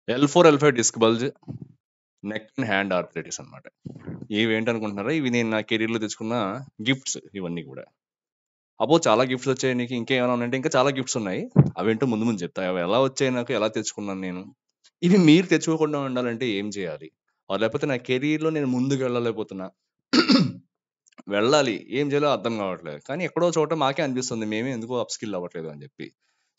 L4, L5 disc bulge, neck and hand arthritis అనమాట. ఇవేంటనుకుంటున్నారా? ఇవి నేను నా కెరీర్‌లో తెచ్చుకున్న గిఫ్ట్స్ ఇవన్నీ గూడా. అబ్బో! చాలా గిఫ్ట్స్ వచ్చాయి నీకు ఇంకేమైనా ఉన్నాయంటే ఇంకా చాలా గిఫ్ట్స్ ఉన్నాయి. అవేంటో ముందు ముందు చెప్తా. అవి ఎలా వచ్చాయి నాకు? ఎలా తెచ్చుకున్నాను నేను? ఇవి మీరు తెచ్చుకోకుండా ఉండాలంటే ఏం చేయాలి? లేకపోతే నా కెరీర్‌లో నేను ముందుకు వెళ్ళలేకపోతున్నా. వెళ్ళాలి. ఏం చేయాలో అర్థం కావట్లేదు. కానీ ఎక్కడో చోట మాకే అనిపిస్తుంది. మేమే ఎందుకో అప్ స్కిల్ అవ్వట్లేదు అని చెప్పి.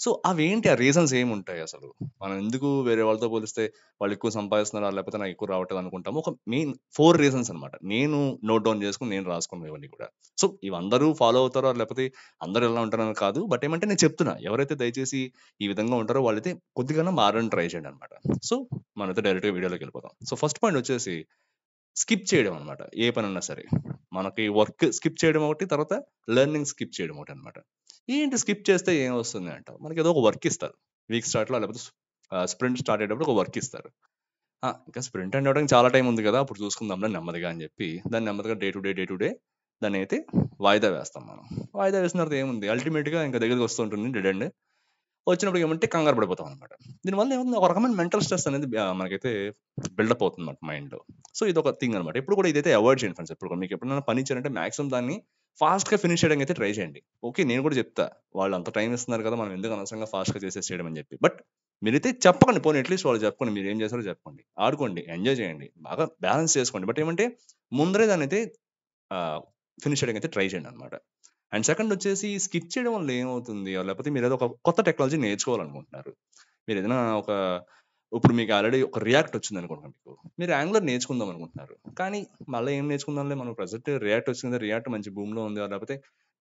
సో, అవేంటి ఆ రీజన్స్ ఏముంటాయి అసలు? మనం ఎందుకు వేరే వాళ్ళతో పోలిస్తే వాళ్ళు ఎక్కువ సంపాదిస్తున్నారా? లేకపోతే నాకు ఎక్కువ రావట్లేదు అనుకుంటాము. ఒక మెయిన్ 4 రీజన్స్ అన్నమాట. నేను నోట్ డౌన్ చేసుకొని నేను రాసుకున్నవి ఇవన్నీ కూడా. సో, ఇవి అందరూ ఫాలో అవుతారో లేకపోతే అందరూ ఎలా ఉంటారని కాదు. బట్ ఏమంటే నేను చెప్తున్నా. ఎవరైతే దయచేసి ఈ విధంగా ఉంటారో వాళ్ళైతే కొద్దిగన్నా మారడానికి ట్రై చేయండి అన్నమాట. సో, మనమైతే డైరెక్ట్‌గా వీడియోలోకి వెళ్ళిపోదాం. సో, ఫస్ట్ పాయింట్ వచ్చేసి స్కిప్ చేయడం అన్నమాట. ఏ పనన్నా సరే. మనకి వర్క్ స్కిప్ చేయడం ఒకటి, తర్వాత లెర్నింగ్ స్కిప్ చేయడం ఒకటన్నమాట. ఏంటి స్కిప్ చేస్తే ఏమొస్తుంది అంటావు? మనకేదో ఒక వర్క్ ఇస్తారు. వీక్ స్టార్ట్‌లో లేకపోతే స్ప్రింట్ స్టార్ట్ అయ్యేటప్పుడు ఒక వర్క్ ఇస్తారు. ఇంకా స్ప్రింట్ ఎండ్ అవ్వడానికి చాలా టైం ఉంది కదా! అప్పుడు చూసుకుందాంలే నెమ్మదిగా అని చెప్పి, దాన్ని నెమ్మదిగా డే టు డే దాన్నైతే వాయిదా వేస్తాం మనం. వాయిదా వేసిన తర్వాత ఏముంది అల్టిమేట్‌గా ఇంకా దగ్గరికి వస్తూ ఉంటుంది డెడ్ ఎండ్. వచ్చినప్పుడు ఏమంటే కంగారు పడిపోతాం అనమాట. దీనివల్ల ఏముంది ఒక రకమైన మెంటల్ స్ట్రెస్ అనేది మనకైతే బిల్డప్ అవుతుంది అనమాట మైండ్‌లో. సో, ఇదొక థింగ్ అనమాట. ఎప్పుడు కూడా ఇదైతే అవాయిడ్ చేయండి ఫ్రెండ్స్. ఎప్పుడు కూడా మీకు ఎప్పుడైనా పని ఇచ్చారంటే మాక్సిమం దాన్ని ఫాస్ట్‌గా ఫినిష్ చేయడానికి అయితే ట్రై చేయండి. ఓకే. నేను కూడా చెప్తా. వాళ్ళు అంత టైమ్ ఇస్తున్నారు కదా! మనం ఎందుకు అనవసరంగా ఫాస్ట్‌గా చేసేసేయడం అని చెప్పి. బట్ మీరైతే చెప్పకండి. పోనీ అట్‌లీస్ట్ వాళ్ళు చెప్పండి. మీరేం చేస్తారో చెప్పండి. ఆడుకోండి. ఎంజాయ్ చేయండి. బాగా బ్యాలెన్స్ చేసుకోండి. బట్ ఏమంటే ముందరే దాన్నైతే ఆహ్, ఫినిష్ చేయడానికైతే ట్రై చేయండనమాట. అండ్ సెకండొచ్చేసి స్కిప్ చేయడం వల్ల ఏమవుతుంది? లేపోతే మీరేదో ఒక కొత్త టెక్నాలజీ నేర్చుకోవాలనుకుంటున్నారు. మీరేదైనా ఒక ఇప్పుడు మీకు ఆల్రెడీ ఒక రియాక్ట్ వచ్చిందనుకోండి మీకు. మీరు యాంగులర్ నేర్చుకుందాం అనుకుంటున్నారు. కానీ మళ్ళా ఏం నేర్చుకుందాంలే మనం ప్రెజెంట్ రియాక్ట్ వచ్చింది. రియాక్ట్ మంచి బూమ్‌లో ఉంది. లేపోతే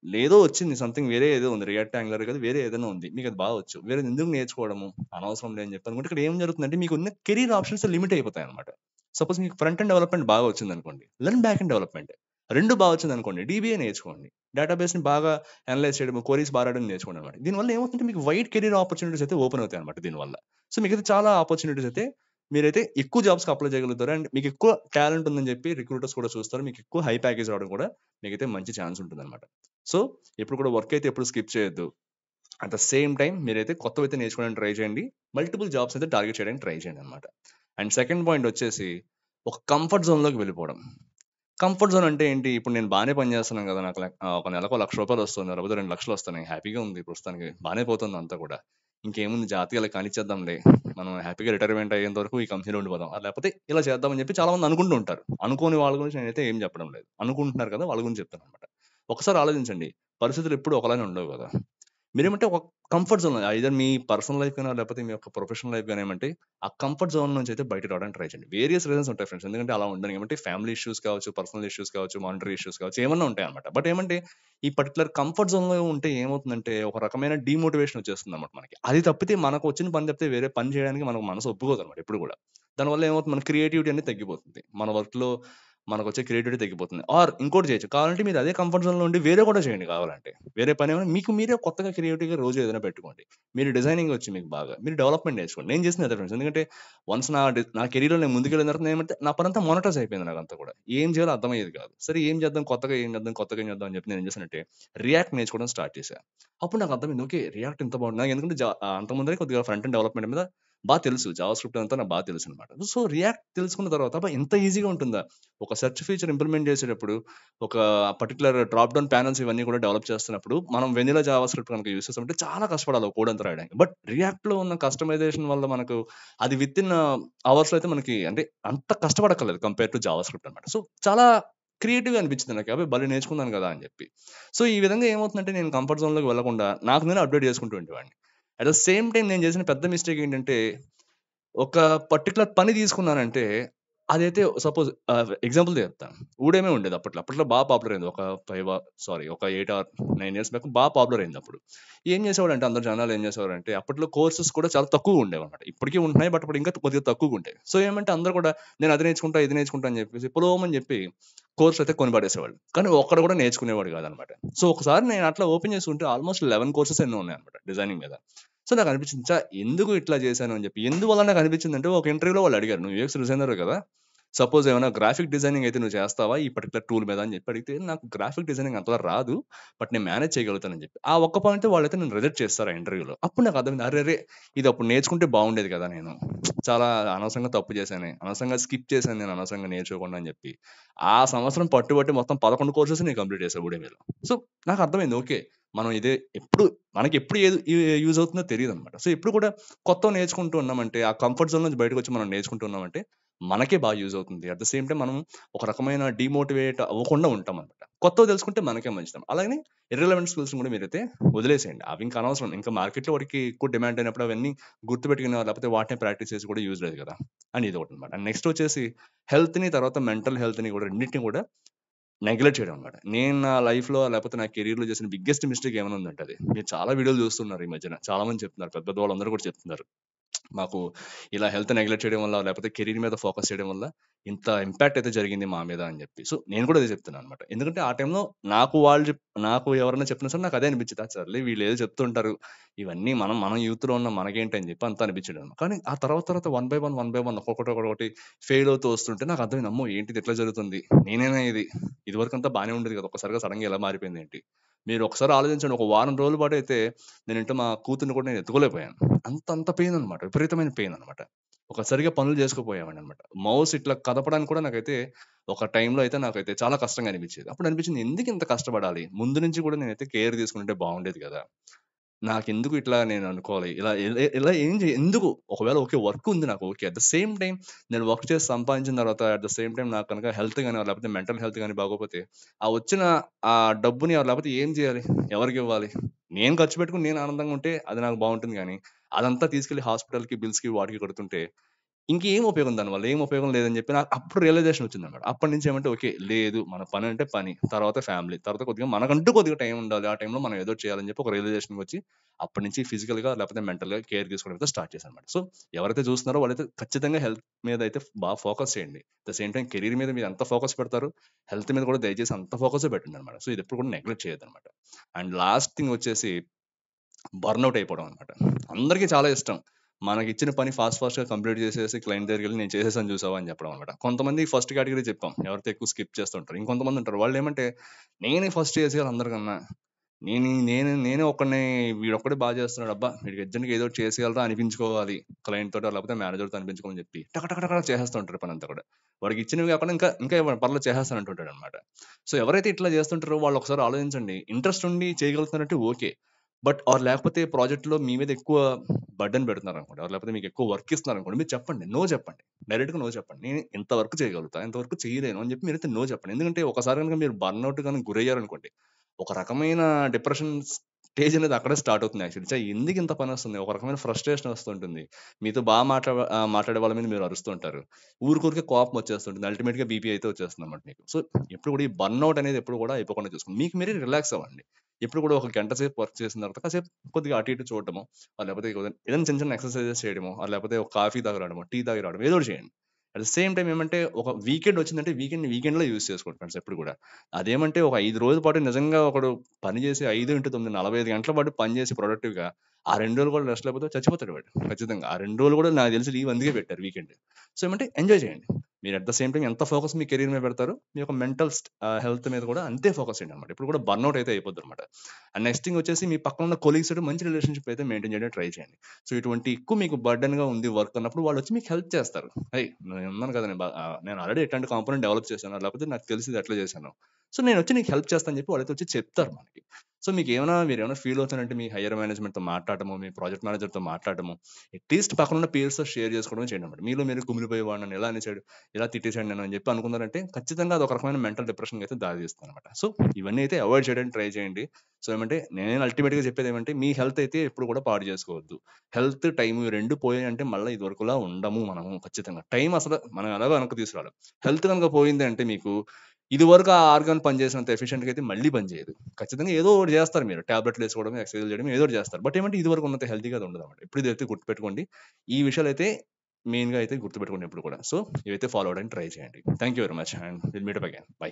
లేదో వచ్చింది సంథింగ్ వేరే ఏదో ఉంది. రియాక్ట్ యాంగులర్ కాదు వేరే ఏదైనా ఉంది. మీకది బా వచ్చు. వేరేది ఎందుకు నేర్చుకోవడము? అనవసరంలే అని చెప్పి అనుకుంటే ఇక్కడ ఏం జరుగుతుందంటే మీకున్న కెరీర్ ఆప్షన్స్ లిమిట్ అయిపోతాయన్నమాట. సపోజ్ మీకు ఫ్రంట్ ఎండ్ డెవలప్‌మెంట్ బాగా వచ్చిందనుకోండి. Learn back end development. 2 బా వచ్చిందనుకోండి. డీబీఏ నేర్చుకోండి. డేటాబేస్‌ని బాగా అనలైజ్ చేయడం, క్వెరీస్ బా రాయడం నేర్చుకోండనమాట. దీనివల్ల ఏమవుతుందంటే మీకు వైడ్ కెరీర్ ఆపర్చునిటీస్ అయితే ఓపెన్ అవుతాయన్నమాట దీనివల్ల. సో, మీకైతే చాలా ఆపర్చునిటీస్ అయితే మీరైతే ఎక్కువ జాబ్స్‌కి అప్లై చేయగలుగుతారు. అండ్ మీకు ఎక్కువ టాలెంట్ ఉందని చెప్పి రిక్రూటర్స్ కూడా చూస్తారు. మీకు ఎక్కువ హై ప్యాకేజ్ రావడం కూడా మీకైతే మంచి ఛాన్స్ ఉంటుందన్నమాట. సో, ఎప్పుడు కూడా వర్క్ అయితే ఎప్పుడు స్కిప్ చేయొద్దు. అట్ ద సేమ్ టైమ్ మీరైతే కొత్తవైతే నేర్చుకోవడానికి ట్రై చేయండి. మల్టిపుల్ జాబ్స్ అయితే టార్గెట్ చేయడానికి ట్రై చేయండనమాట. అండ్ సెకండ్ పాయింట్ వచ్చేసి ఒక కంఫర్ట్ జోన్‌లోకి వెళ్ళిపోవడం. కంఫర్ట్ జోన్ అంటే ఏంటి? ఇప్పుడు నేను బానే పని చేస్తున్నాను గదా! నాకు ఒక నెలకు రూ. 1,00,000 వస్తుంది. లేకపోతే 2,00,000 వస్తున్నాయి. హ్యాపీగా ఉంది ప్రస్తుతానికి. బానే పోతుంది అంతా కూడా. ఇంకేముంది జాగ్రత్తగా ఇలా కానిచ్చేద్దాంలే. మనం హ్యాపీగా రిటైర్మెంట్ అయ్యేంత వరకు ఈ కంపెనీలో ఉండిపోదాం. లేకపోతే ఇలా చేద్దాం అని చెప్పి చాలా మంది అనుకుంటూ ఉంటారు. అనుకోని వాళ్ళ గురించి నేనైతే ఏం చెప్పడం లేదు. అనుకుంటున్నారు కదా! వాళ్ళ గురించి చెప్తాననమాట. ఒకసారి ఆలోచించండి. పరిస్థితులు ఎప్పుడు ఒకలానే ఉండవు గదా! మీరేమంటే ఒక కంఫర్ట్ జోన్ ఐదర్ మీ పర్సనల్ లైఫ్ గాని లేకపోతే మీ యొక్క ప్రొఫెషనల్ లైఫ్ గాని ఏమంటే ఆ కంఫర్ట్ జోన్ నుంచి అయితే బయటకి రావడానికి ట్రై చేయండి. వేరియస్ రీజన్స్ ఉంటాయి ఫ్రెండ్స్. ఎందుకంటే అలా ఉండడానికి ఏమంటే ఫ్యామిలీ ఇష్యూస్ కావచ్చు, పర్సనల్ ఇష్యూస్ కావచ్చు, మానిటరీ ఇష్యూస్ కావచ్చు ఏమన్నా ఉంటాయన్నమాట. బట్ ఏమంటే ఈ పర్టిక్యులర్ కంఫర్ట్ జోన్‌లో ఉంటే ఏమవుతుందంటే ఒక రకమైన డీమోటివేషన్ వచ్చేస్తుందన్నమాట మనకి. అది తప్పితే మనకు వచ్చిన పని తప్పితే వేరే పని చేయడానికి మనకు మనసు ఒప్పుకోదన్నమాట ఎప్పుడు కూడా. దానివల్ల ఏమవుతుంది మన క్రియేటివిటీ అనేది తగ్గిపోతుంది. మన వర్క్‌లో మనకొచ్చే క్రియేటివిటీ తగ్గిపోతుంది. ఆర్ ఇంకోటి చేయొచ్చు. కావాలంటే మీరు అదే కంఫర్ట్ జోన్‌లో ఉండి వేరే కూడా చేయండి కావాలంటే. వేరే పనేమైనా మీకు మీరే కొత్తగా క్రియేటివ్‌గా రోజు ఏదైనా పెట్టుకోండి. మీరు డిజైనింగ్ వచ్చు మీకు బాగా. మీరు డెవలప్‌మెంట్ నేర్చుకోండి. నేను చేసింది అదే ఫ్రెండ్స్. ఎందుకంటే వన్స్ నా కెరీర్‌లో నేను ముందుకెళ్ళిన తర్వాత నేనేమంటే నా పనంతా మోనోటోస్ అయిపోయింది నాకంతా కూడా. ఏం చేయాలో అర్థమయ్యేది కాదు. సరే ఏం చేద్దాం కొత్తగా ఏం చేద్దాం, కొత్తగా ఏం చేద్దాం అని చెప్పి నేనేం చేశానంటే రియాక్ట్ నేర్చుకోవడం స్టార్ట్ చేశా. అప్పుడు నాకు అర్థమైంది. ఓకే. రియాక్ట్ ఇంత బాగుంది. నాకు ఎందుకంటే అంతకుముందరే కొద్దిగా ఫ్రంట్ ఎండ్ డెవలప్‌మెంట్ మీద తెలుసు. జావా స్క్రిప్ట్ అంతా నాకు తెలుసనమాట. సో, రియాక్ట్ తెలుసుకున్న తర్వాత అబ్బా! ఇంత ఈజీగా ఉంటుందా? ఒక సెర్చ్ ఫీచర్ ఇంప్లిమెంట్ చేసేటప్పుడు ఒక పర్టిక్యులర్ డ్రాప్ డౌన్ పానెల్స్ ఇవన్నీ కూడా డెవలప్ చేస్తున్నప్పుడు మనం వెనిలా జావా స్క్రిప్ట్ కనుక యూజ్ చేసామంటే చాలా కష్టపడాలి ఆ కోడ్ అంతా రాయడానికి. బట్ రియాక్ట్‌లో ఉన్న కస్టమైజేషన్ వల్ల మనకు అది వితిన్ అవర్స్‌లో అయితే మనకి అంటే అంత కష్టపడక్కర్లేదు కంపేర్ టు జావా స్క్రిప్ట్ అనమాట. సో, చాలా క్రియేటివ్‌గా అనిపించింది నాకు. అబ్బే! భలే నేర్చుకున్నాను కదా! అని చెప్పి. సో, ఈ విధంగా ఏమవుతుందంటే నేను కంఫర్ట్ జోన్‌లోకి వెళ్ళకుండా నాకు నేను అప్‌డేట్ చేసుకుంటూ ఉండేవాడిని. అట్ ద సేమ్ టైమ్ నేను చేసిన పెద్ద మిస్టేక్ ఏంటంటే ఒక పర్టిక్యులర్ పని తీసుకున్నానంటే, అదైతే సపోజ్ ఎగ్జాంపుల్‌తో చెప్తాను. ఊడేమే ఉండేది అప్పట్లో. అప్పట్లో బా పాపులర్ అయింది. ఒక 8 ఆర్ 9 ఇయర్స్ బ్యాక్ బా పాపులర్ అయింది అప్పుడు. ఏం చేసేవాడంటే అందరు జనాలు ఏం చేసేవారంటే అప్పట్లో కోర్సెస్ కూడా చాలా తక్కువగా ఉండేవన్నమాట. ఇప్పటికి ఉంటున్నాయి. బట్ అప్పుడు ఇంకా కొద్దిగా తక్కువగా ఉండేవి. సో ఏమంటే అందరూ కూడా నేను అది నేర్చుకుంటా, ఇది నేర్చుకుంటా అని చెప్పేసి పొలోమని చెప్పి కోర్స్ అయితే కొని పడేసేవాళ్ళు. కానీ ఒక్కడు కూడా నేర్చుకునేవాడు కాదన్నమాట. సో ఒకసారి నేను అట్లా ఓపెన్ చేసి ఉంటే ఆల్మోస్ట్ 11 కోర్సెస్ ఎన్నో ఉన్నాయన్నమాట డిజైనింగ్ మీద. సో నాకనిపించింది ఎందుకు ఇట్లా చేశాను అని చెప్పి. ఎందువల్ల నాకనిపించిందంటే ఒక ఇంటర్వ్యూలో వాళ్ళు అడిగారు. "నువ్వు యూఎక్స్ డిజైనర్ కదా! సపోజ్ ఏమైనా గ్రాఫిక్ డిజైనింగ్ అయితే నువ్వు చేస్తావా ఈ పర్టికులర్ టూల్ మీద అని చెప్పి అడిగితే, నాకు గ్రాఫిక్ డిజైనింగ్ అంతలా రాదు. బట్ నేను మేనేజ్ చేయగలుగుతానని చెప్పి. ఆ ఒక్క పాయింట్‌తో వాళ్ళైతే నన్ను రిజెక్ట్ చేస్తారు ఆ ఇంటర్వ్యూలో. అప్పుడు నాకు అర్థమైంది. అరెరే! ఇది అప్పుడు నేర్చుకుంటే బాగుండేది కదా నేను. చాలా అనవసరంగా తప్పు చేశానే. అనవసరంగా స్కిప్ చేశాను నేను అనవసరంగా నేర్చుకోకుండా అని చెప్పి. ఆ సంవత్సరం పట్టుబట్టి మొత్తం 11 కోర్సెస్ నేను కంప్లీట్ చేశా ఉడెమీలో. సో, నాకు అర్థమైంది. ఓకే. మనం ఇదే ఎప్పుడు మనకెప్పుడు ఏది యూజ్ అవుతుందో తెలీదనమాట. సో, ఎప్పుడు కూడా కొత్తవి నేర్చుకుంటూ ఉన్నామంటే, ఆ కంఫర్ట్ జోన్ నుంచి బయటకొచ్చి మనం నేర్చుకుంటూ ఉన్నామంటే, మనకే బాగా యూజ్ అవుతుంది. అట్ ద సేమ్ టైమ్ మనం ఒక రకమైన డీమోటివేట్ అవ్వకుండా ఉంటామనమాట. కొత్తవి తెలుసుకుంటే మనకే మంచిది. అలాగని ఇర్రెలవెంట్ స్కిల్స్‌ని కూడా మీరైతే వదిలేసేయండి. అవి ఇంకా అనవసరం. ఇంకా మార్కెట్‌లో వాటికి ఎక్కువ డిమాండ్ అయినప్పుడు అవన్నీ గుర్తుపెట్టుకుని లేకపోతే వాటినే ప్రాక్టీస్ చేసి కూడా యూజ్ లేదు కదా! అని ఇదొకటనమాట. అండ్ నెక్స్ట్ వచ్చేసి హెల్త్‌ని తర్వాత మెంటల్ హెల్త్‌ని కూడా రెండిటిని కూడా నెగ్లెక్ట్ చేయడం అనమాట. నేను నా లైఫ్‌లో లేకపోతే నా కెరియర్‌లో చేసిన బిగ్గెస్ట్ మిస్టేక్ ఏమైనా ఉందంటే అది. మీరు చాలా వీడియోలు చూస్తున్నారు ఈ మధ్యన. చాలా మంది చెప్తున్నారు. పెద్ద పెద్ద వాళ్ళందరూ కూడా చెప్తున్నారు. మాకు ఇలా హెల్త్ నెగ్లెక్ట్ చేయడం వల్ల, లేకపోతే కెరీర్ మీద ఫోకస్ చేయడం వల్ల, ఇంత ఇంపాక్ట్ అయితే జరిగింది మా మీద అని జెప్పి. సో, నేను కూడా అదే చెప్తున్నాననమాట. ఎందుకంటే ఆ టైంలో నాకు ఎవరైనా చెప్పినా సరే నాకు అదే అనిపించేది. సర్లే వీళ్ళేదో చెప్తుంటారు. ఇవన్నీ మనం మనం యూత్‌లో ఉన్న మనకేంటి అని జెప్పి అంతా అనిపించేదనమాట. కానీ ఆ తర్వాత వన్ బై వన్ ఒక్కొక్కటి ఫెయిల్ అవుతూ వస్తుంటే నాకు అర్థమైంది. అమ్మో! ఏంటిది ఇట్లా జరుగుతుంది? నేనేనా ఇది? ఇదివరకంతా బానే ఉండేది కదా! ఒక్కసారిగా సడెన్‌గా ఇలా మారిపోయిందేంటి? మీరు ఒకసారి ఆలోచించండి. ఒక వారం రోజుల పాటైతే నేనింట్లో మా కూతుర్ని కూడా నేను ఎత్తుకోలేకపోయాను. అంత పెయిన్ అనమాట. విపరీతమైన పెయిన్ అనమాట. ఒక సరిగ్గా పనులు చేసుకోపోయేవాడిననమాట. మౌస్ ఇట్లా కదపడానికి కూడా నాకైతే ఒక టైంలో అయితే నాకైతే చాలా కష్టంగా అనిపించేది. అప్పుడు అనిపించింది ఎందుకింత కష్టపడాలి? ముందు నుంచి కూడా నేనైతే కేర్ తీసుకుంటే బాగుండేది గదా! నాకెందుకు ఇట్లా నేను అనుకోవాలి. ఇలా ఇలా ఇలా ఏం ఎందుకు? ఒకవేళ ఓకే. వర్క్ ఉంది నాకు okay. At the same time నేను వర్క్ చేసి సంపాదించిన తర్వాత అట్ ద సేమ్ టైమ్ నాకు గనక హెల్త్ గాని లేకపోతే మెంటల్ హెల్త్ గాని బాగోకపోతే ఆ వచ్చిన ఆ డబ్బుని లేకపోతే ఏం చేయాలి? ఎవరికివ్వాలి? నేను ఖర్చు పెట్టుకొని నేను ఆనందంగా ఉంటే అది నాకు బావుంటుంది గానీ, అదంతా తీసుకెళ్ళి హాస్పిటల్‌కి, బిల్స్‌కి వాటికి కడుతుంటే ఇంకేం ఉపయోగం దానివల్ల? ఏం ఉపయోగం లేదని జెప్పి నాకు అప్పుడు రియలైజేషన్ వచ్చిందన్నమాట. అప్పటినుంచి ఏమంటే ఓకే. లేదు మన పనంటే పని. తర్వాత ఫ్యామిలీ. తర్వాత కొద్దిగా టైం ఉండాలి. ఆ టైంలో మనం ఏదో చేయాలని జెప్పి ఒక రియలైజేషన్‌కొచ్చి అప్పటినుంచి ఫిజికల్‌గా లేకపోతే మెంటల్‌గా కేర్ తీసుకోవడం అయితే స్టార్ట్ చేశానన్నమాట. సో, ఎవరైతే చూస్తున్నారో వాళ్ళైతే ఖచ్చితంగా హెల్త్ మీద అయితే బాగా ఫోకస్ చేయండి. At the same time career మీద మీరు ఎంత ఫోకస్ పెడతారో హెల్త్ మీద కూడా దయచేసి అంత ఫోకసే పెట్టండన్నమాట. సో, ఇదెప్పుడు కూడా నెగ్లెక్ట్ చేయొద్దన్నమాట. అండ్ లాస్ట్ థింగ్ వచ్చేసి బర్న్‌ఔట్ అయిపోవడం అనమాట. అందరికీ చాలా ఇష్టం. మనకిచ్చిన పని ఫాస్ట్‌గా కంప్లీట్ చేసేసి క్లయింట్ దగ్గరికెళ్ళి నేను చేసేసాను చూసావా అని చెప్పడం అనమాట. కొంతమంది ఫస్ట్ కేటగరీ చెప్పాం. ఎవరైతే ఎక్కువ స్కిప్ చేస్తుంటారు. ఇంకొంతమంది ఉంటారు. వాళ్ళేమంటే నేనే ఫస్ట్ చేసేయాలి అందరికన్నా. నేనే ఒక్కడిని వీడొక్కడే చేస్తున్నాడు. అబ్బా! వీడికి అర్జెంట్‌గా ఏదో ఒకటి చేసేయాలిరా అనిపించుకోవాలి. క్లయింట్ తోటో లేకపోతే మేనేజర్‌తో అనిపించుకోవాలని చెప్పి టక టక టక చేసేస్తూ ఉంటారు పనంతా కూడా. వాడికి ఇచ్చినవి కాకుండా ఇంకా ఇవ్వండి పర్లేదు చేసేస్తాను అంటుంటాడనమాట. సో, ఎవరైతే ఇట్లా చేస్తుంటారో వాళ్ళు ఒకసారి ఆలోచించండి. ఇంట్రెస్ట్ ఉండి చేయగలుగుతున్నారంటే ఓకే. లేకపోతే ప్రాజెక్ట్‌లో మీ మీద ఎక్కువ బర్డెన్ పెడుతున్నారనుకోండి. లేకపోతే మీకు ఎక్కువ వర్క్ ఇస్తున్నారనుకోండి. మీరు చెప్పండి. నో చెప్పండి. డైరెక్ట్‌గా నో చెప్పండి. నేను ఇంత వర్క్ చేయగలుగుతా. ఇంత వర్క్ చేయలేను అని చెప్పి మీరైతే నో చెప్పండి. ఎందుకంటే ఒకసారి గనుక మీరు బర్న్‌ఔట్ గాని గురయ్యారనుకోండి. ఒక రకమైన డిప్రెషన్ స్టేజ్ అనేది అక్కడే స్టార్ట్ అవుతుంది యాక్చువల్లీ. ఎందుకు ఇంత పనొస్తుంది? ఒక రకమైన ఫ్రస్ట్రేషన్ వస్తుంటుంది. మీతో మాట్లాడే వాళ్ళ మీద మీరు అరుస్తూ ఉంటారు. ఊరికే కోపం వచ్చేస్తుంటుంది. అల్టిమేట్‌గా బీపీ అయితే వచ్చేస్తుందన్నమాట మీకు. సో, ఎప్పుడు కూడా ఈ బర్న్‌ఔట్ అనేది ఎప్పుడు కూడా అయిపోకుండా చూసుకోండి. మీకు మీరే రిలాక్స్ అవ్వండి. ఎప్పుడు కూడా ఒక గంట సేపు వర్క్ చేసిన తర్వాత కాసేపు కొద్దిగా అటు ఇటు చూడడమో, లేకపోతే ఏదైనా చిన్న చిన్న ఎక్సర్‌సైజెస్ చేయడమో, లేకపోతే ఒక కాఫీ తాగి రావడమో, టీ తాగి రావడమో ఏదో ఒకటి చేయండి. అట్ ద సేమ్ టైమ్ ఏమంటే ఒక వీకెండ్ వచ్చిందంటే వీకెండ్‌లో యూజ్ చేసుకోండి ఫ్రెండ్స్ ఎప్పుడు కూడా. అదేమంటే ఒక 5 రోజుల పాటు నిజంగా ఒకడు పని చేసి 5-9 45 గంటల పాటు పని చేసి ప్రొడక్టివ్‌గా ఆ 2 రోజులు కూడా రెస్ట్ లేకపోతే చచ్చిపోతాడు వాడు. ఖచ్చితంగా. ఆ 2 రోజులు కూడా నాకు తెలిసి లీవ్ అందుకే పెట్టారు వీకెండ్. సో, ఏమంటే ఎంజాయ్ చేయండి. మీరు అట్ ద సేమ్ టైమ్ ఎంత ఫోకస్ మీ కెరీర్ మీద పెడతారో, మీ యొక్క హెల్త్ మీద కూడా అంతే ఫోకస్ చేయండన్నమాట. ఎప్పుడు కూడా బర్న్‌ఔట్ అయితే అయిపోద్దన్నమాట. అండ్ నెక్స్ట్ థింగ్ వచ్చేసి మీ పక్కన ఉన్న కొలీగ్స్ తోటి మంచి రిలేషన్‌షిప్ అయితే మెయింటైన్ చేయడానికి ట్రై చేయండి. సో, ఇటువంటి ఎక్కువ మీకు బర్డెన్‌గా ఉంది వర్క్ అన్నప్పుడు వాళ్ళొచ్చి మీకు హెల్ప్ చేస్తారు. నేనున్నాను కదా! నేను ఆల్రెడీ ఇట్లాంటి కాంపోనెంట్ డెవలప్ చేశాను. లేకపోతే నాకు తెలిసి ఇది ఎట్లా చేశాను. సో, నేనొచ్చి నీకు హెల్ప్ చేస్తా అని చెప్పి వాళ్ళైతే వచ్చి చెప్తారు మనకి. సో, మీరేమైనా ఫీల్ అవుతున్నారంటే మీ హైయర్ మేనేజ్‌మెంట్‌తో మాట్లాడటమో, మీ ప్రాజెక్ట్ మేనేజర్‌తో మాట్లాడటమో, అట్‌లీస్ట్ పక్కనున్న పీర్స్‌తో షేర్ చేసుకోవడమో చేయండన్నమాట. మీలో మీరు కుమిలిపోయి వాడు నన్ను ఇలా అనేసాడు, ఇలా తిట్టేసాడు నన్ను అని చెప్పి అనుకున్నారంటే ఖచ్చితంగా అదొక రకమైన మెంటల్ డిప్రెషన్‌కి అయితే దారి తీస్తుందన్నమాట. సో, ఇవన్నీ అయితే అవాయిడ్ చేయడానికి ట్రై చేయండి. సో, నేను అల్టిమేట్‌గా చెప్పేదేమంటే మీ హెల్త్ అయితే ఎప్పుడు కూడా పాడు చేసుకోవద్దు. హెల్త్, టైమ్ ఈ 2 పోయాయంటే మళ్ళా ఇదివరకులా ఉండము మనము ఖచ్చితంగా. టైమ్ అసలు మనం ఎలాగో వెనక్కి తీసుకురాలేం. హెల్త్ గనుక పోయింది అంటే మీకు ఇదివరకు ఆ ఆర్గాన్ పనిచేసినంత ఎఫిషియెంట్‌గా అయితే మళ్ళీ పనిచేయదు. ఖచ్చితంగా ఏదో ఒకటి చేస్తారు మీరు. టాబ్లెట్‌లు ఏసుకోవడం, ఎక్సర్‌సైజ్‌లు చేయడం ఏదో ఒకటి చేస్తారు. బట్ ఏమంటే ఇదివరకు ఉన్నంత హెల్తీగా అది ఉండదన్నమాట. ఎప్పుడు ఇదైతే గుర్తుపెట్టుకోండి. ఈ విషయాలైతే మెయిన్‌గా అయితే గుర్తుపెట్టుకోండి ఎప్పుడు కూడా. సో, ఇవైతే ఫాలో అవ్వడానికి ట్రై చేయండి. Thank you very much and will meet up again. By.